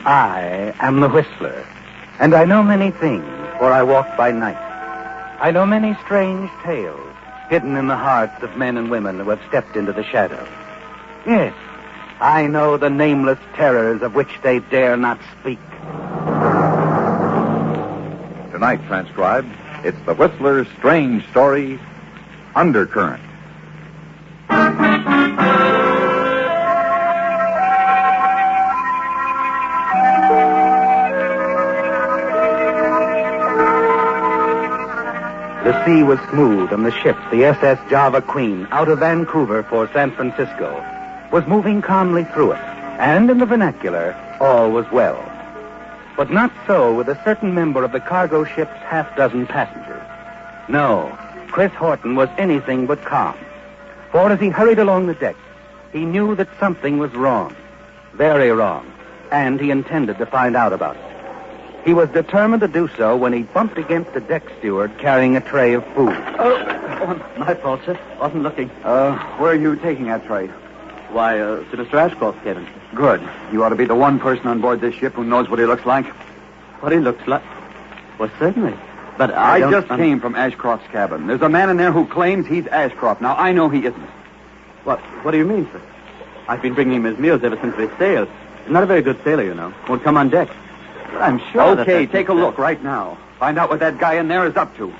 I am the Whistler, and I know many things, for I walk by night. I know many strange tales hidden in the hearts of men and women who have stepped into the shadows. Yes, I know the nameless terrors of which they dare not speak. Tonight transcribed, it's the Whistler's strange story, Undercurrent. The sea was smooth, and the ship, the SS Java Queen, out of Vancouver for San Francisco, was moving calmly through it. And in the vernacular, all was well. But not so with a certain member of the cargo ship's half-dozen passengers. No, Chris Horton was anything but calm. For as he hurried along the deck, he knew that something was wrong. Very wrong. And he intended to find out about it. He was determined to do so when he bumped against the deck steward carrying a tray of food. Oh, my fault, sir. Wasn't looking. Where are you taking that tray? Why, to Mr. Ashcroft's cabin. Good. You ought to be the one person on board this ship who knows what he looks like. What he looks like? Well, certainly. But I just came from Ashcroft's cabin. There's a man in there who claims he's Ashcroft. Now, I know he isn't. What do you mean, sir? I've been bringing him his meals ever since we sailed. He's not a very good sailor, you know. Won't come on deck. But I'm sure Okay, take a look right now. Find out what that guy in there is up to.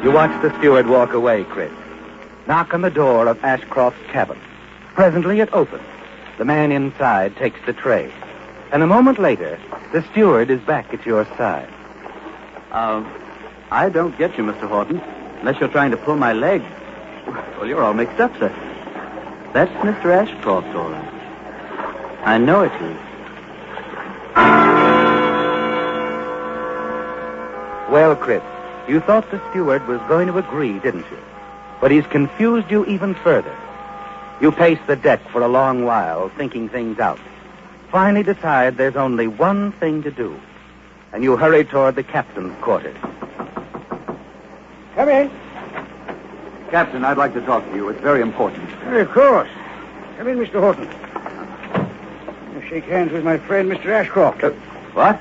You watch the steward walk away, Chris. Knock on the door of Ashcroft's cabin. Presently it opens. The man inside takes the tray. And a moment later, the steward is back at your side. I don't get you, Mr. Horton, unless you're trying to pull my leg. Well, you're all mixed up, sir. That's Mr. Ashcroft, all right. I know it is. Well, Chris, you thought the steward was going to agree, didn't you? But he's confused you even further. You pace the deck for a long while, thinking things out. Finally decide there's only one thing to do. And you hurry toward the captain's quarters. Come in. Captain, I'd like to talk to you. It's very important. Of course. Come in, Mr. Horton. I'll shake hands with my friend, Mr. Ashcroft. What?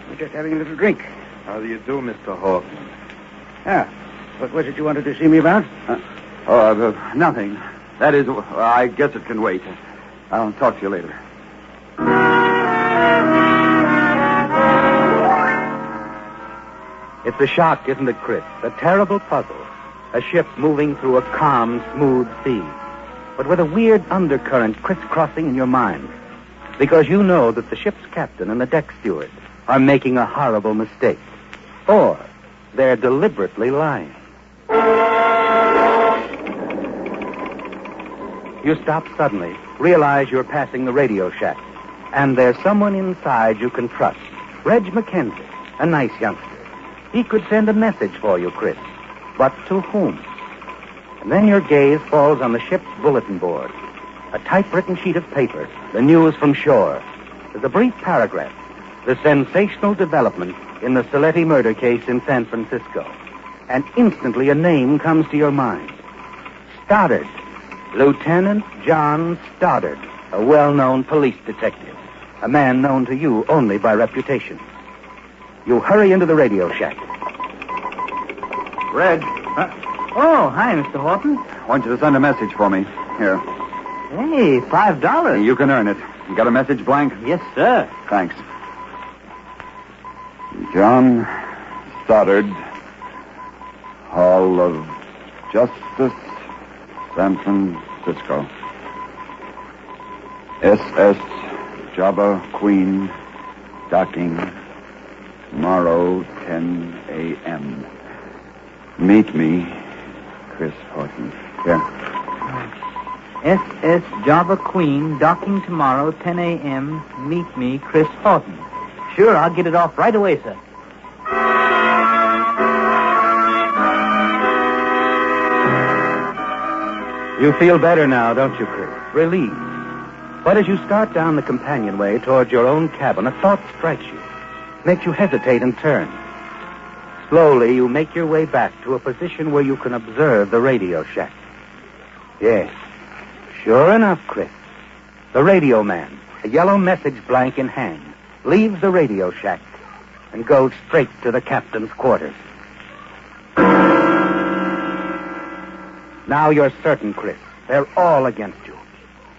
We're just having a little drink. How do you do, Mr. Horton? What was it you wanted to see me about? Nothing. That is, I guess it can wait. I'll talk to you later. It's a shock, isn't it, Chris? A terrible puzzle. A ship moving through a calm, smooth sea. But with a weird undercurrent crisscrossing in your mind. Because you know that the ship's captain and the deck steward are making a horrible mistake. Or they're deliberately lying. You stop suddenly, realize you're passing the radio shack. And there's someone inside you can trust. Reg McKenzie, a nice youngster. He could send a message for you, Chris. But to whom? And then your gaze falls on the ship's bulletin board. A typewritten sheet of paper, the news from shore. There's a brief paragraph. The sensational development in the Saletti murder case in San Francisco. And instantly a name comes to your mind. Stoddard. Lieutenant John Stoddard, a well-known police detective. A man known to you only by reputation. You hurry into the radio shack. Reg. Oh, hi, Mr. Horton. I want you to send a message for me. Here. Hey, $5. You can earn it. You got a message blank? Yes, sir. Thanks. John Stoddard, Hall of Justice, San Francisco. SS Java Queen, docking, tomorrow, 10 a.m. Meet me, Chris Horton. Here. SS Java Queen, docking tomorrow, 10 a.m. Meet me, Chris Horton. Sure, I'll get it off right away, sir. You feel better now, don't you, Chris? Relieved. But as you start down the companionway towards your own cabin, a thought strikes you. Makes you hesitate and turn. Slowly, you make your way back to a position where you can observe the radio shack. Yes. Sure enough, Chris. The radio man, a yellow message blank in hand, leaves the radio shack and goes straight to the captain's quarters. Now you're certain, Chris. They're all against you.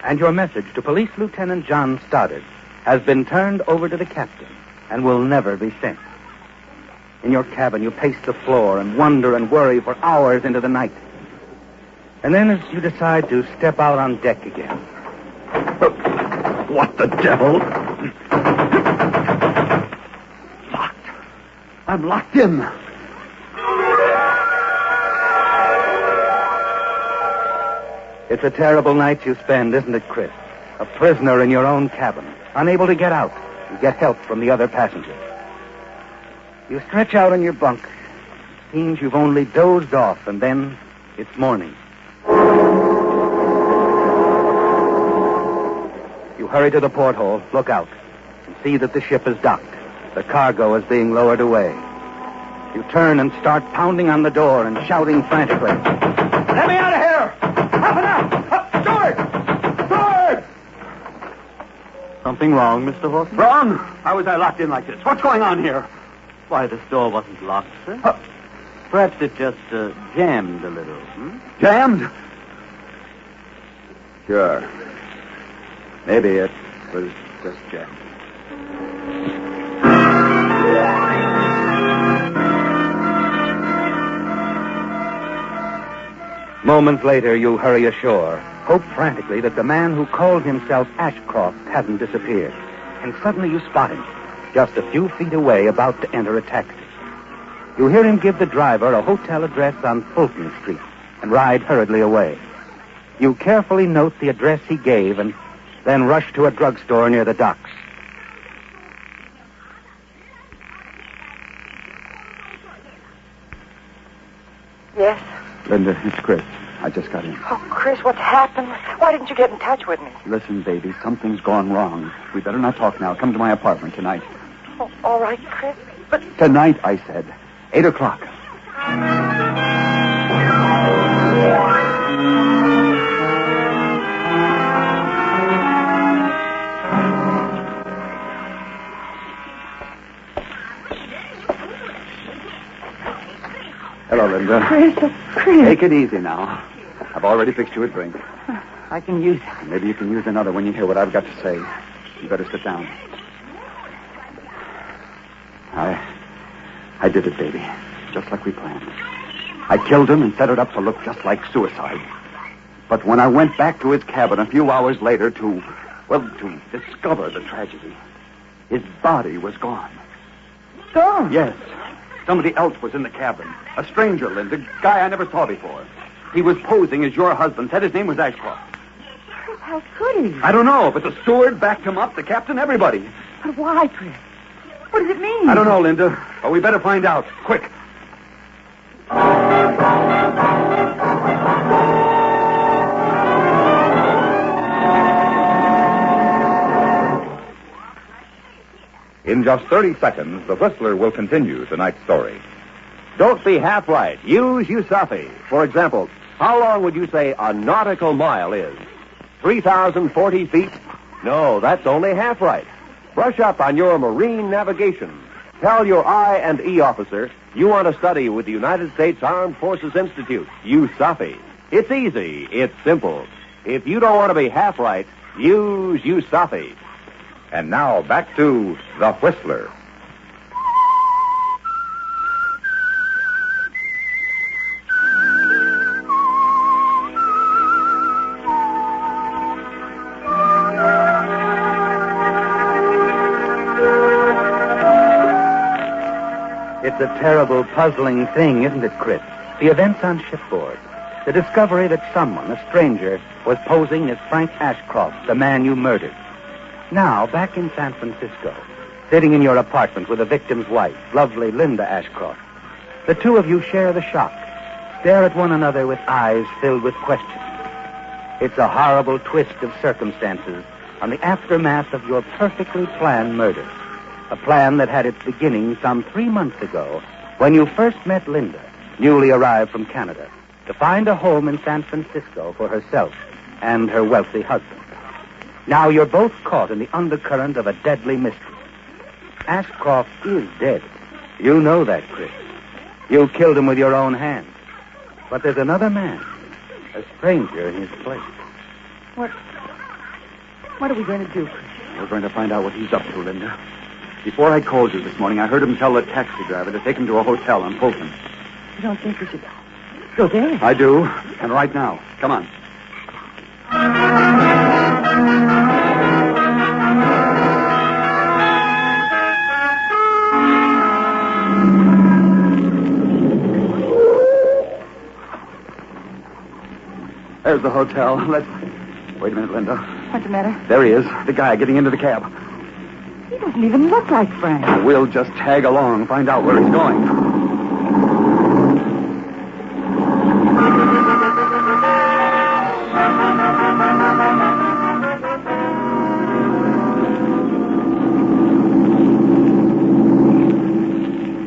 And your message to Police Lieutenant John Stoddard has been turned over to the captain and will never be sent. In your cabin, you pace the floor and wonder and worry for hours into the night. And then as you decide to step out on deck again. What the devil? Locked. I'm locked in. It's a terrible night you spend, isn't it, Chris? A prisoner in your own cabin, unable to get out and get help from the other passengers. You stretch out on your bunk. Seems you've only dozed off, and then it's morning. You hurry to the porthole, look out, and see that the ship is docked. The cargo is being lowered away. You turn and start pounding on the door and shouting frantically. Let me out of here! Half an hour! Steward! Steward! Something wrong, Mr. Horton? Wrong? How was I locked in like this? What's going on here? Why, this door wasn't locked, sir. Perhaps it just jammed a little. Jammed? Sure. Maybe it was just jammed. Moments later, you hurry ashore, hope frantically that the man who called himself Ashcroft hadn't disappeared. And suddenly you spot him, just a few feet away, about to enter a taxi. You hear him give the driver a hotel address on Fulton Street and ride hurriedly away. You carefully note the address he gave and then rush to a drugstore near the docks. Yes? Linda, it's Chris. I just got in. Oh, Chris, what's happened? Why didn't you get in touch with me? Listen, baby, something's gone wrong. We better not talk now. Come to my apartment tonight. Oh, all right, Chris, but... Tonight, I said. 8 o'clock. Hello, Linda. Chris. Take it easy now. I've already fixed you a drink. I can use it. Maybe you can use another when you hear what I've got to say. You better sit down. I did it, baby. Just like we planned. I killed him and set it up to look just like suicide. But when I went back to his cabin a few hours later to discover the tragedy, his body was gone. Gone? Yes. Somebody else was in the cabin. A stranger, Linda. A guy I never saw before. He was posing as your husband. Said his name was Ashcroft. How could he? I don't know, but the steward backed him up, the captain, everybody. But why, Chris? What does it mean? I don't know, Linda. But we better find out. Quick. In just 30 seconds, the Whistler will continue tonight's story. Don't be half right. Use Yusafi. For example, how long would you say a nautical mile is? 3,040 feet? No, that's only half right. Brush up on your marine navigation. Tell your I&E officer you want to study with the United States Armed Forces Institute, Yusafi. It's easy. It's simple. If you don't want to be half right, use Yusafi. And now back to The Whistler. It's a terrible, puzzling thing, isn't it, Chris? The events on shipboard. The discovery that someone, a stranger, was posing as Frank Ashcroft, the man you murdered. Now, back in San Francisco, sitting in your apartment with the victim's wife, lovely Linda Ashcroft, the two of you share the shock, stare at one another with eyes filled with questions. It's a horrible twist of circumstances on the aftermath of your perfectly planned murder. A plan that had its beginning some 3 months ago when you first met Linda, newly arrived from Canada, to find a home in San Francisco for herself and her wealthy husband. Now you're both caught in the undercurrent of a deadly mystery. Ashcroft is dead. You know that, Chris. You killed him with your own hand. But there's another man, a stranger in his place. What are we going to do, Chris? We're going to find out what he's up to, Linda. Before I called you this morning, I heard him tell the taxi driver to take him to a hotel on Fulton. You don't think we should go there? I do, and right now. Come on. There's the hotel. Wait a minute, Linda. What's the matter? There he is, the guy getting into the cab. He doesn't even look like Frank. We'll just tag along, find out where he's going.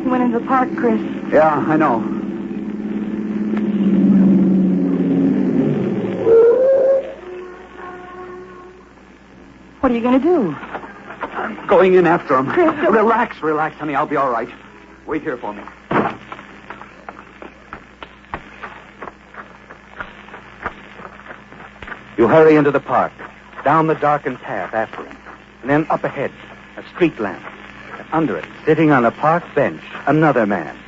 He went into the park, Chris. Yeah, I know. What are you going to do? I'm going in after him. Chris, don't... Relax, honey. I'll be all right. Wait here for me. You hurry into the park, down the darkened path after him, and then up ahead, a street lamp. And under it, sitting on a park bench, another man.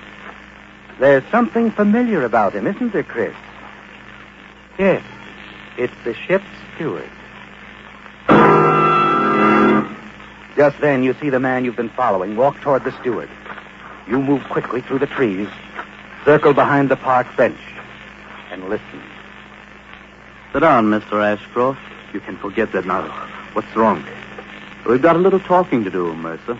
There's something familiar about him, isn't there, Chris? Yes, it's the ship's steward. Just then, you see the man you've been following walk toward the steward. You move quickly through the trees, circle behind the park bench, and listen. Sit down, Mr. Ashcroft. You can forget that now. What's wrong? We've got a little talking to do, Mercer.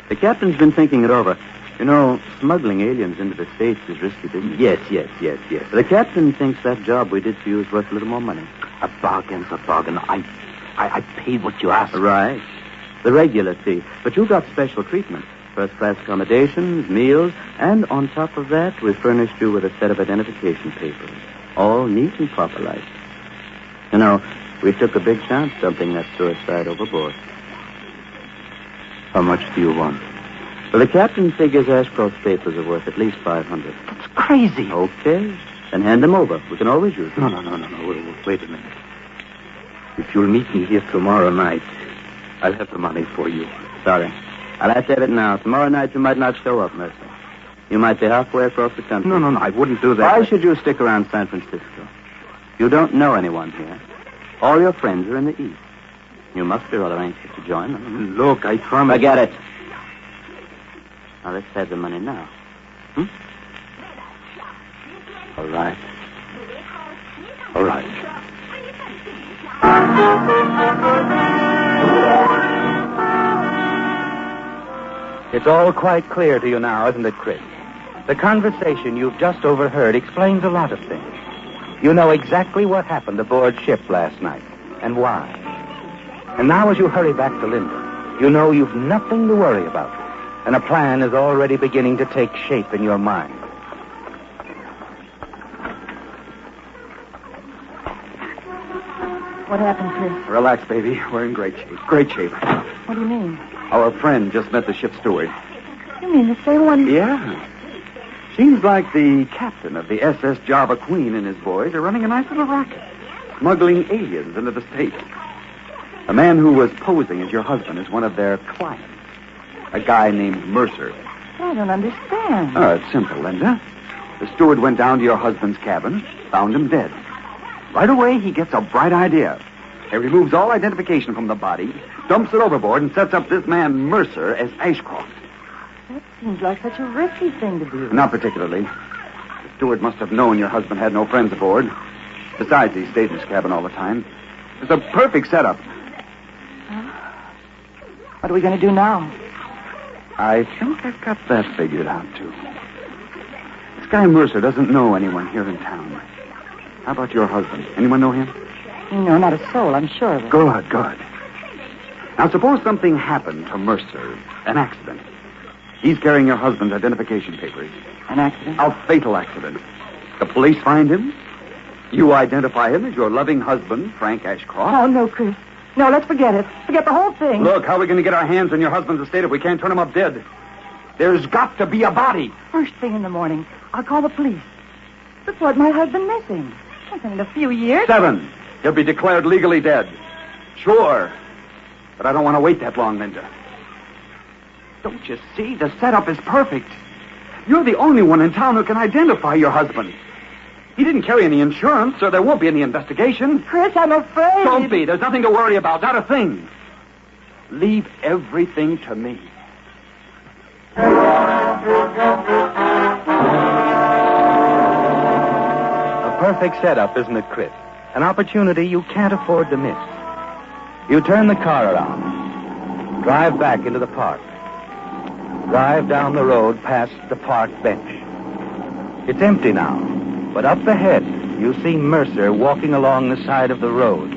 The captain's been thinking it over. You know, smuggling aliens into the States is risky business. Yes. The captain thinks that job we did for you is worth a little more money. A bargain's a bargain. I paid what you asked. Right. The regular fee. But you got special treatment. First-class accommodations, meals, and on top of that, we furnished you with a set of identification papers. All neat and proper like. You know, we took a big chance dumping that suicide overboard. How much do you want? Well, the captain figures Ashcroft's papers are worth at least $500. That's crazy. Okay. Then hand them over. We can always use them. No. Wait a minute. If you'll meet me here tomorrow night, I'll have the money for you. Sorry. I'll have to have it now. Tomorrow night you might not show up, Mercer. You might be halfway across the country. No, I wouldn't do that. Why should you stick around San Francisco? You don't know anyone here. All your friends are in the East. You must be rather anxious to join them. Look, I promise. Forget it. Now, let's have the money now. All right. It's all quite clear to you now, isn't it, Chris? The conversation you've just overheard explains a lot of things. You know exactly what happened aboard ship last night and why. And now as you hurry back to Linda, you know you've nothing to worry about. And a plan is already beginning to take shape in your mind. What happened, Chris? Relax, baby. We're in great shape. What do you mean? Our friend just met the ship's steward. You mean the same one? Yeah. Seems like the captain of the SS Java Queen and his boys are running a nice little racket, smuggling aliens into the States. The man who was posing as your husband is one of their clients, a guy named Mercer. I don't understand. Oh, it's simple, Linda. The steward went down to your husband's cabin, found him dead. Right away, he gets a bright idea. He removes all identification from the body, dumps it overboard, and sets up this man Mercer as Ashcroft. That seems like such a risky thing to do. Not particularly. The steward must have known your husband had no friends aboard. Besides, he stayed in his cabin all the time. It's a perfect setup. What are we going to do now? I think I've got that figured out, too. This guy Mercer doesn't know anyone here in town. How about your husband? Anyone know him? No, not a soul, I'm sure of it. Good. Now, suppose something happened to Mercer. An accident. He's carrying your husband's identification papers. An accident? A fatal accident. The police find him. You identify him as your loving husband, Frank Ashcroft. Oh, no, Chris. No, let's forget it. Forget the whole thing. Look, how are we going to get our hands on your husband's estate if we can't turn him up dead? There's got to be a body. First thing in the morning, I'll call the police. Report my husband missing. That's in a few years. 7. He'll be declared legally dead. Sure. But I don't want to wait that long, Linda. Don't you see? The setup is perfect. You're the only one in town who can identify your husband. He didn't carry any insurance, so there won't be any investigation. Chris, I'm afraid. Don't be. There's nothing to worry about. Not a thing. Leave everything to me. A perfect setup, isn't it, Chris? An opportunity you can't afford to miss. You turn the car around. Drive back into the park. Drive down the road past the park bench. It's empty now, but up ahead, you see Mercer walking along the side of the road.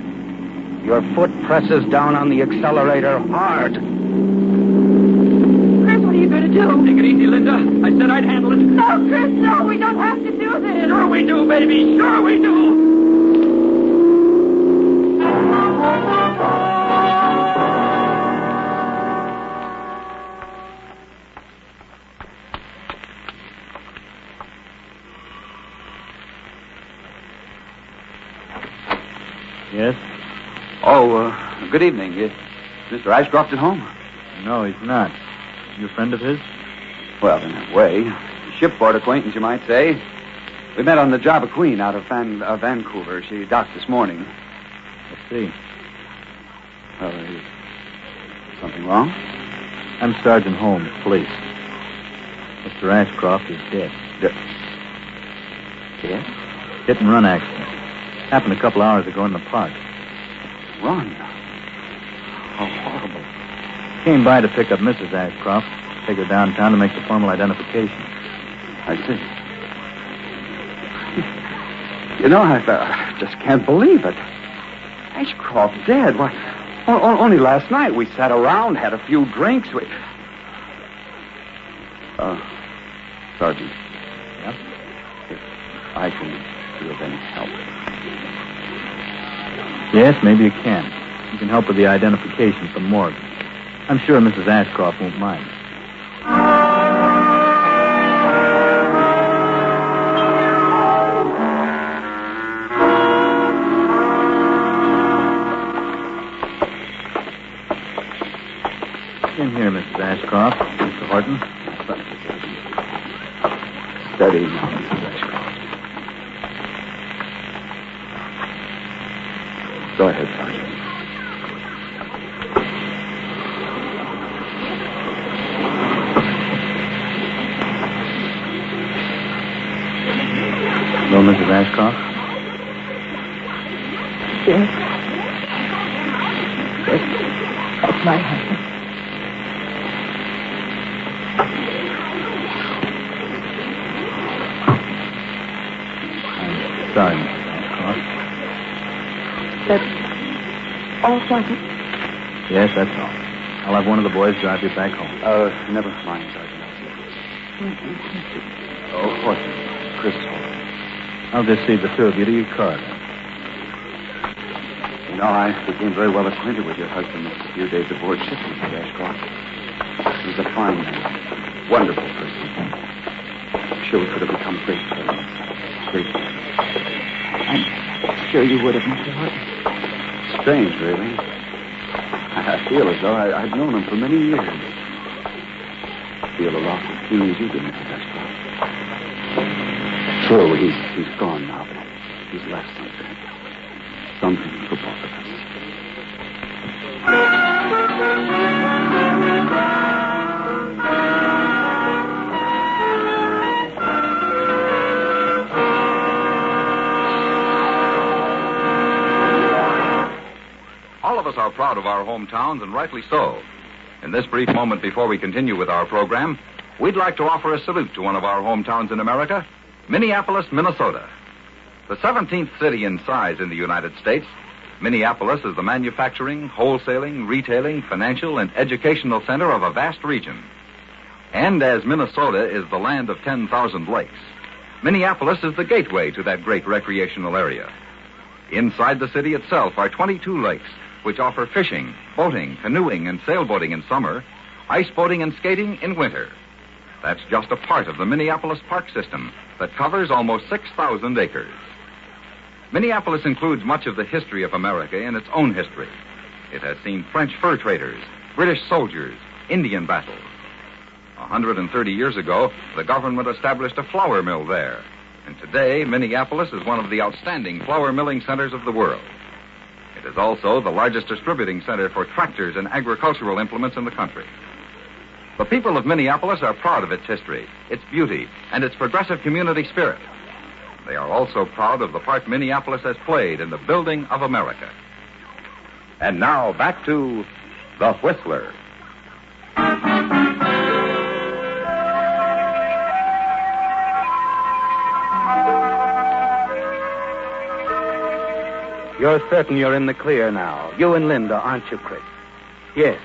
Your foot presses down on the accelerator hard. Chris, what are you going to do? Take it easy, Linda. I said I'd handle it. No, Chris, no. We don't have to do this. Sure we do, baby. Sure we do. Yes? Oh, good evening. Is Mr. Ashcroft at home? No, he's not. You a friend of his? Well, in a way. Shipboard acquaintance, you might say. We met on the Java Queen out of Vancouver. She docked this morning. I see. Well, is something wrong? I'm Sergeant Holmes, police. Mr. Ashcroft is dead. Dead? Hit and run accident. Happened a couple hours ago in the park. Run? How horrible. Came by to pick up Mrs. Ashcroft, take her downtown to make the formal identification. I see. You know, I just can't believe it. Ashcroft dead. Why, only last night we sat around, had a few drinks. Sergeant. Yeah? If I can be of any help. Yes, maybe you can. You can help with the identification from morgue. I'm sure Mrs. Ashcroft won't mind. In here, Mrs. Ashcroft. Mr. Horton. Steady now, Mrs. Ashcroft. Go ahead, Sergeant. Hello, Mrs. Ashcroft. Yes. Yes. That's my husband. I'm sorry, Mrs. Ashcroft. That's all, Sergeant? Yes, that's all. I'll have one of the boys drive you back home. Never mind, Sergeant. Oh, Horton. Chris Horton. I'll just see the two of you to your car, then. You know, I became very well acquainted with your husband a few days aboard ship, Mr. Ashcroft. He was a fine man. Wonderful person. I'm sure we could have become great friends. Great friends. I'm sure you would have, Mr. Horton. Strange, really. I feel as though I'd known him for many years. I feel a loss as keen as you do, Mrs. Ashcroft. True, he's gone now, but he's left something. Something for both of us. All of us are proud of our hometowns, and rightly so. In this brief moment before we continue with our program, we'd like to offer a salute to one of our hometowns in America, Minneapolis, Minnesota. The 17th city in size in the United States, Minneapolis is the manufacturing, wholesaling, retailing, financial, and educational center of a vast region. And as Minnesota is the land of 10,000 lakes, Minneapolis is the gateway to that great recreational area. Inside the city itself are 22 lakes, which offer fishing, boating, canoeing, and sailboating in summer, ice boating and skating in winter. That's just a part of the Minneapolis park system that covers almost 6,000 acres. Minneapolis includes much of the history of America in its own history. It has seen French fur traders, British soldiers, Indian battles. 130 years ago, the government established a flour mill there. And today, Minneapolis is one of the outstanding flour milling centers of the world. It is also the largest distributing center for tractors and agricultural implements in the country. The people of Minneapolis are proud of its history, its beauty, and its progressive community spirit. They are also proud of the part Minneapolis has played in the building of America. And now back to The Whistler. You're certain you're in the clear now. You and Linda, aren't you, Chris? Yes.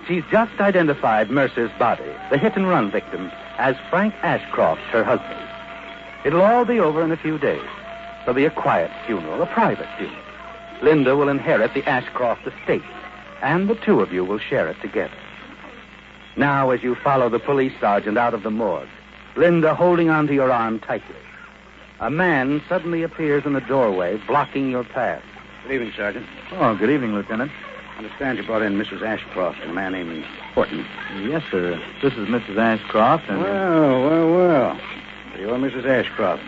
She's just identified Mercer's body, the hit-and-run victim, as Frank Ashcroft, her husband. It'll all be over in a few days. There'll be a quiet funeral, a private funeral. Linda will inherit the Ashcroft estate, and the two of you will share it together. Now, as you follow the police sergeant out of the morgue, Linda holding onto your arm tightly, a man suddenly appears in the doorway, blocking your path. Good evening, Sergeant. Oh, good evening, Lieutenant. I understand you brought in Mrs. Ashcroft and a man named Horton. Yes, sir. This is Mrs. Ashcroft and... Well. So you're Mrs. Ashcroft.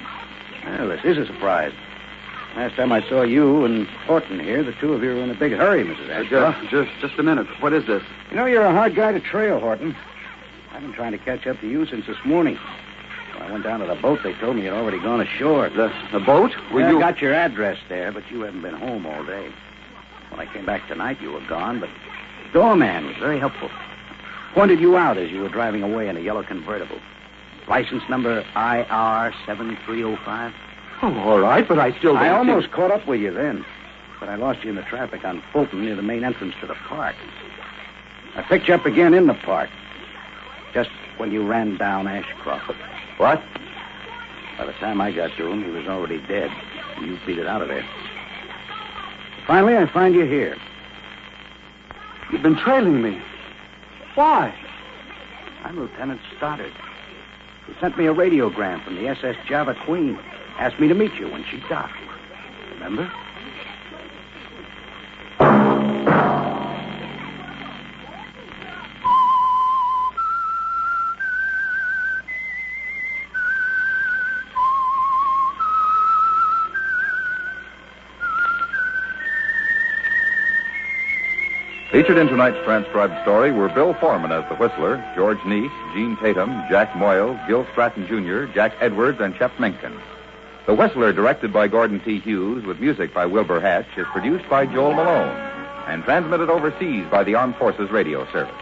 Well, this is a surprise. Last time I saw you and Horton here, the two of you were in a big hurry, Mrs. Ashcroft. Just a minute. What is this? You know, you're a hard guy to trail, Horton. I've been trying to catch up to you since this morning. When I went down to the boat, they told me you'd already gone ashore. The boat? I got your address there, but you haven't been home all day. When I came back tonight, you were gone, but the doorman was very helpful. Pointed you out as you were driving away in a yellow convertible. License number IR 7305. Oh, all right, but I still... I almost caught up with you then, but I lost you in the traffic on Fulton near the main entrance to the park. I picked you up again in the park, just when you ran down Ashcroft. What? By the time I got to him, he was already dead, and you beat it out of there. Finally, I find you here. You've been trailing me. Why? I'm Lieutenant Stoddard. He sent me a radiogram from the SS Java Queen. Asked me to meet you when she docked. Remember? Featured in tonight's transcribed story were Bill Forman as the Whistler, George Neese, Gene Tatum, Jack Moyle, Gil Stratton Jr., Jack Edwards, and Shep Mencken. The Whistler, directed by Gordon T. Hughes, with music by Wilbur Hatch, is produced by Joel Malone and transmitted overseas by the Armed Forces Radio Service.